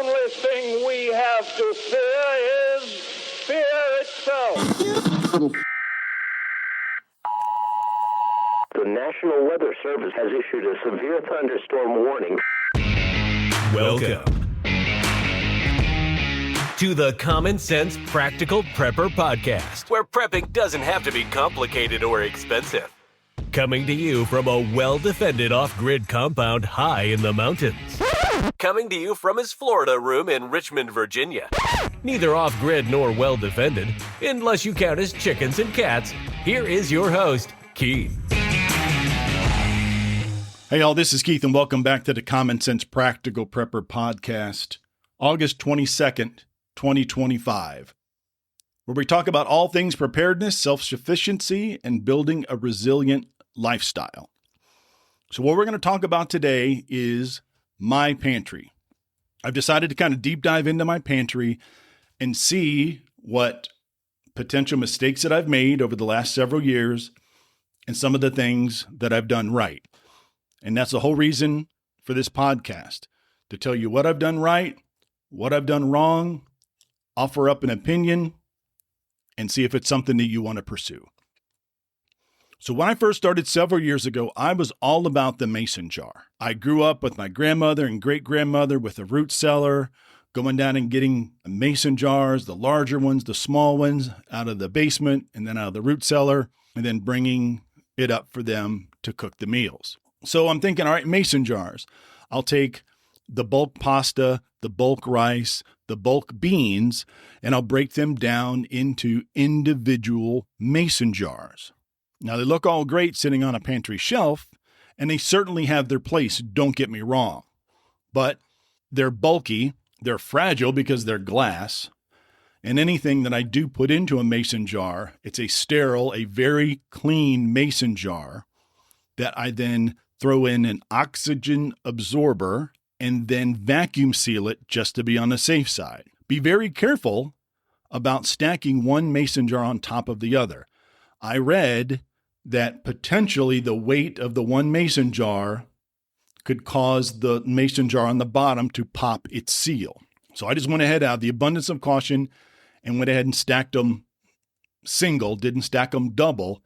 only thing we have to fear is fear itself. The National Weather Service has issued a severe thunderstorm warning. Welcome to the Common Sense Practical Prepper Podcast, where prepping doesn't have to be complicated or expensive. Coming to you from a well-defended off-grid compound high in the mountains. Coming to you from his Florida room in Richmond, Virginia. Neither off-grid nor well-defended, unless you count his chickens and cats. Here is your host, Keith. Hey y'all, this is Keith and welcome back to the Common Sense Practical Prepper Podcast, August 22nd, 2025, where we talk about all things preparedness, self-sufficiency, and building a resilient lifestyle. So what we're going to talk about today is my pantry. I've decided to kind of deep dive into my pantry and see what potential mistakes that I've made over the last several years and some of the things that I've done right. And that's the whole reason for this podcast, to tell you what I've done right, what I've done wrong, offer up an opinion, and see if it's something that you want to pursue. So when I first started several years ago, I was all about the mason jar. I grew up with my grandmother and great-grandmother with a root cellar, going down and getting mason jars, the larger ones, the small ones, out of the basement and then out of the root cellar, and then bringing it up for them to cook the meals. So I'm thinking, all right, mason jars. I'll take the bulk pasta, the bulk rice, the bulk beans, and I'll break them down into individual mason jars. Now, they look all great sitting on a pantry shelf, and they certainly have their place, don't get me wrong. But they're bulky, they're fragile because they're glass, and anything that I do put into a mason jar, it's a sterile, a very clean mason jar that I then throw in an oxygen absorber and then vacuum seal it just to be on the safe side. Be very careful about stacking one mason jar on top of the other. I read that potentially the weight of the one mason jar could cause the mason jar on the bottom to pop its seal. So I just went ahead out of the abundance of caution and went ahead and stacked them single, didn't stack them double,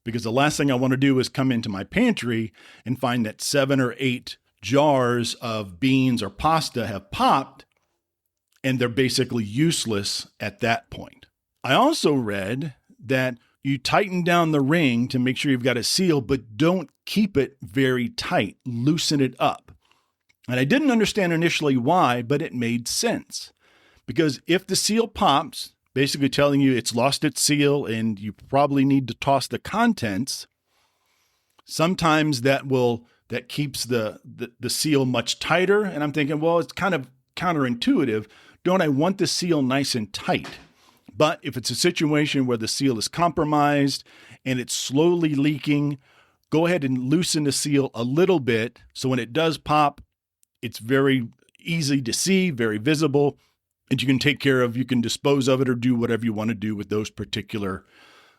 because the last thing I want to do is come into my pantry and find that 7 or 8 jars of beans or pasta have popped and they're basically useless at that point. I also read that you tighten down the ring to make sure you've got a seal, but don't keep it very tight. Loosen it up. And I didn't understand initially why, but it made sense. Because if the seal pops, basically telling you it's lost its seal and you probably need to toss the contents, sometimes that keeps the seal much tighter. And I'm thinking, well, it's kind of counterintuitive. Don't I want the seal nice and tight? But if it's a situation where the seal is compromised and it's slowly leaking, go ahead and loosen the seal a little bit. So when it does pop, it's very easy to see, very visible, and you can dispose of it or do whatever you want to do with those particular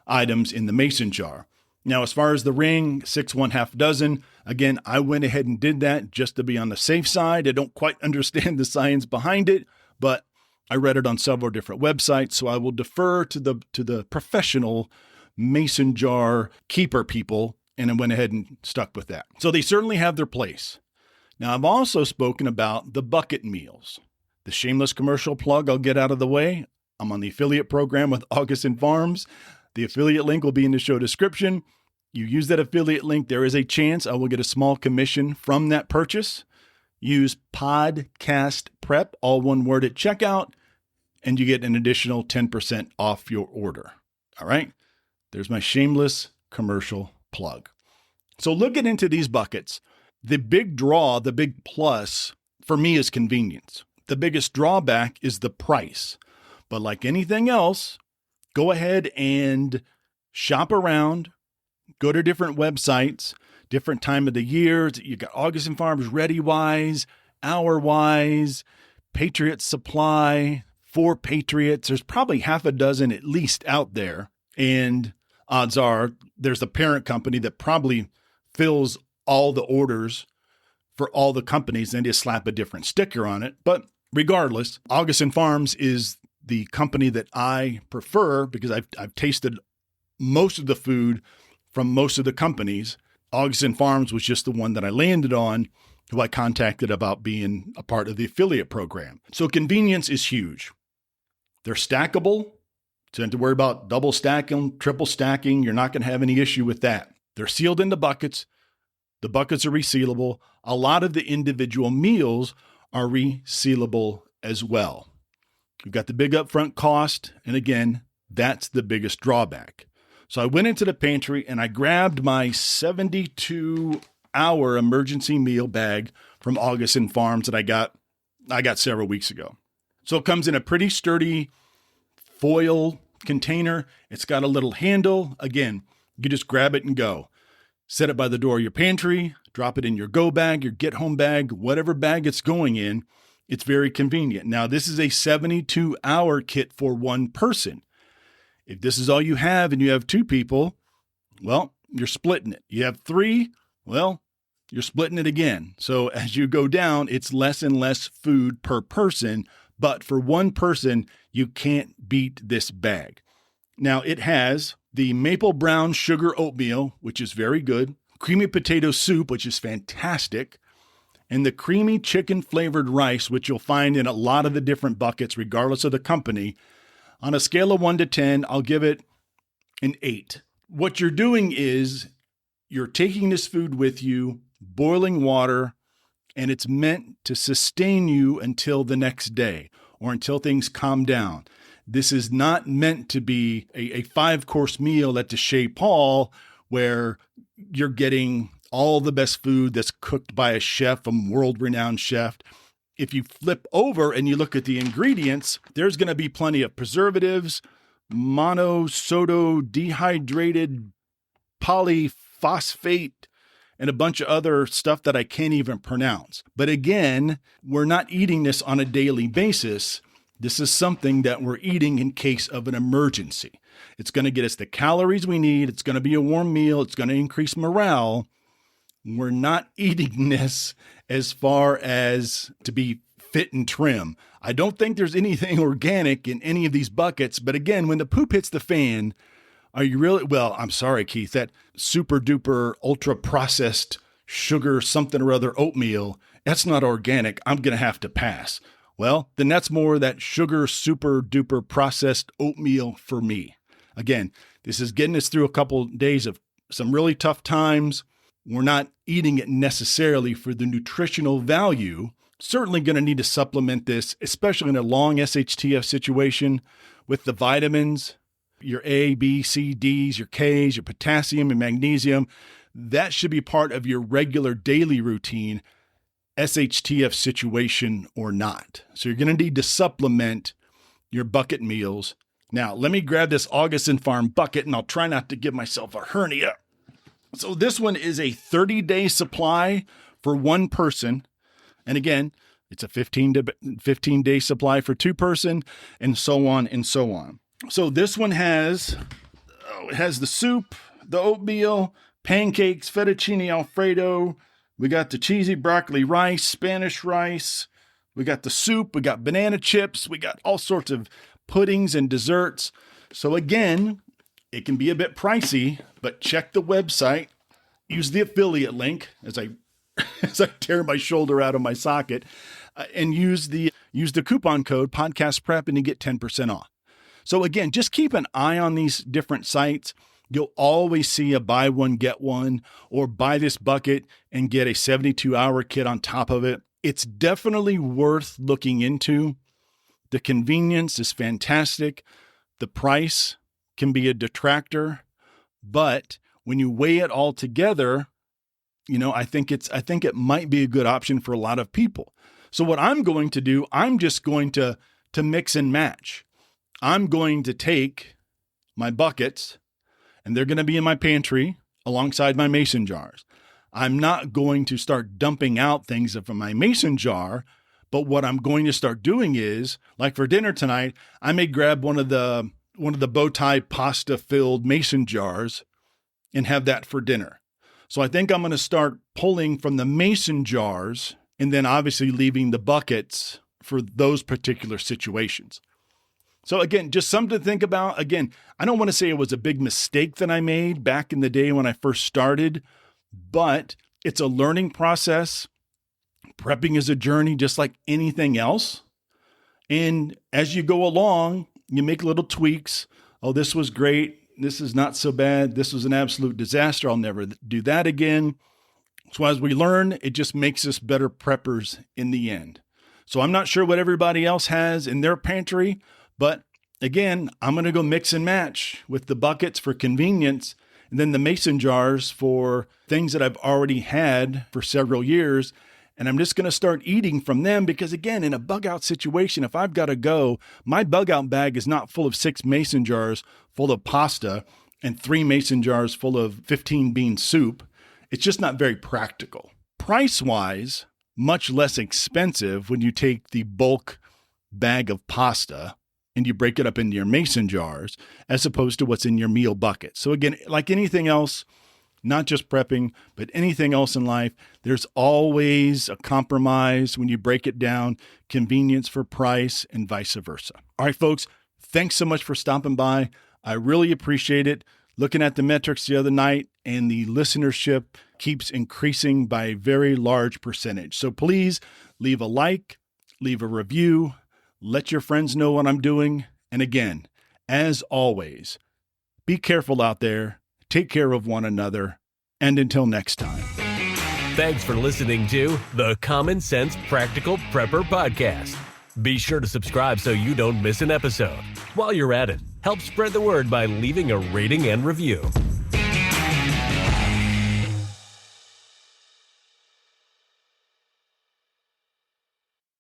items in the mason jar. Now, as far as the ring, 6 1/2 dozen, again, I went ahead and did that just to be on the safe side. I don't quite understand the science behind it, but I read it on several different websites, so I will defer to the professional mason jar keeper people, and I went ahead and stuck with that. So they certainly have their place. Now, I've also spoken about the bucket meals. The shameless commercial plug I'll get out of the way. I'm on the affiliate program with Augustin Farms. The affiliate link will be in the show description. You use that affiliate link, there is a chance I will get a small commission from that purchase. Use podcast prep, all one word at checkout, and you get an additional 10% off your order. All right. There's my shameless commercial plug. So looking into these buckets, the big draw, the big plus for me is convenience. The biggest drawback is the price. But like anything else, go ahead and shop around, go to different websites, different time of the year. You got Augustin Farms, ReadyWise, HourWise, Patriot Supply, 4 Patriots. There's probably half a dozen at least out there. And odds are there's a parent company that probably fills all the orders for all the companies and just slap a different sticker on it. But regardless, Augustin Farms is the company that I prefer because I've tasted most of the food from most of the companies. Augustin Farms was just the one that I landed on, who I contacted about being a part of the affiliate program. So convenience is huge. They're stackable. So you don't have to worry about double stacking, triple stacking. You're not going to have any issue with that. They're sealed into buckets. The buckets are resealable. A lot of the individual meals are resealable as well. You've got the big upfront cost. And again, that's the biggest drawback. So I went into the pantry and I grabbed my 72-hour emergency meal bag from Augustin Farms that I got several weeks ago. So it comes in a pretty sturdy foil container. It's got a little handle. Again, you just grab it and go. Set it by the door of your pantry, drop it in your go bag, your get home bag, whatever bag it's going in. It's very convenient. Now, this is a 72-hour kit for one person. If this is all you have and you have two people, well, you're splitting it. You have three, well, you're splitting it again. So as you go down, it's less and less food per person. But for one person, you can't beat this bag. Now, it has the maple brown sugar oatmeal, which is very good, creamy potato soup, which is fantastic, and the creamy chicken flavored rice, which you'll find in a lot of the different buckets, regardless of the company. On a scale of 1 to 10, I'll give it an 8. What you're doing is you're taking this food with you, boiling water, and it's meant to sustain you until the next day or until things calm down. This is not meant to be a 5-course meal at the Chez Paul where you're getting all the best food that's cooked by a chef, a world-renowned chef. If you flip over and you look at the ingredients, there's going to be plenty of preservatives, monosodium-dehydrated polyphosphate, and a bunch of other stuff that I can't even pronounce. But again, we're not eating this on a daily basis. This is something that we're eating in case of an emergency. It's going to get us the calories we need. It's going to be a warm meal. It's going to increase morale. We're not eating this as far as to be fit and trim. I don't think there's anything organic in any of these buckets. But again, when the poop hits the fan, are you really? Well, I'm sorry, Keith, that super duper ultra processed sugar something or other oatmeal, that's not organic. I'm going to have to pass. Well, then that's more that sugar super duper processed oatmeal for me. Again, this is getting us through a couple days of some really tough times. We're not eating it necessarily for the nutritional value. Certainly going to need to supplement this, especially in a long SHTF situation with the vitamins, your A, B, C, Ds, your Ks, your potassium and magnesium. That should be part of your regular daily routine, SHTF situation or not. So you're going to need to supplement your bucket meals. Now, let me grab this Augustin Farm bucket and I'll try not to give myself a hernia. So this one is a 30-day supply for one person. And again, it's a 15-day supply for two person and so on and so on. So this one has the soup, the oatmeal, pancakes, fettuccine Alfredo. We got the cheesy broccoli rice, Spanish rice. We got the soup. We got banana chips. We got all sorts of puddings and desserts. So again, it can be a bit pricey, but check the website. Use the affiliate link as I tear my shoulder out of my socket, and use the coupon code Podcast Prep and you get 10% off. So again, just keep an eye on these different sites. You'll always see a buy one, get one, or buy this bucket and get a 72-hour kit on top of it. It's definitely worth looking into. The convenience is fantastic. The price can be a detractor, but when you weigh it all together, I think it might be a good option for a lot of people. So what I'm going to do, I'm just going to mix and match. I'm going to take my buckets, and they're going to be in my pantry alongside my mason jars. I'm not going to start dumping out things from my mason jar, but what I'm going to start doing is, like for dinner tonight, I may grab one of the bow tie pasta filled mason jars and have that for dinner. So I think I'm going to start pulling from the mason jars and then obviously leaving the buckets for those particular situations. So again, just something to think about. Again, I don't want to say it was a big mistake that I made back in the day when I first started, but it's a learning process. Prepping is a journey just like anything else. And as you go along, you make little tweaks. Oh, this was great. This is not so bad. This was an absolute disaster. I'll never do that again. So as we learn, it just makes us better preppers in the end. So I'm not sure what everybody else has in their pantry, but again, I'm going to go mix and match with the buckets for convenience and then the mason jars for things that I've already had for several years. And I'm just going to start eating from them because, again, in a bug out situation, if I've got to go, my bug out bag is not full of 6 mason jars full of pasta and 3 mason jars full of 15 bean soup. It's just not very practical. Price-wise, much less expensive when you take the bulk bag of pasta and you break it up into your mason jars as opposed to what's in your meal bucket. So again, like anything else, not just prepping, but anything else in life, there's always a compromise when you break it down, convenience for price and vice versa. All right, folks, thanks so much for stopping by. I really appreciate it. Looking at the metrics the other night, and the listenership keeps increasing by a very large percentage. So please leave a like, leave a review, let your friends know what I'm doing. And again, as always, be careful out there, take care of one another, and until next time. Thanks for listening to the Common Sense Practical Prepper Podcast. Be sure to subscribe so you don't miss an episode. While you're at it, help spread the word by leaving a rating and review.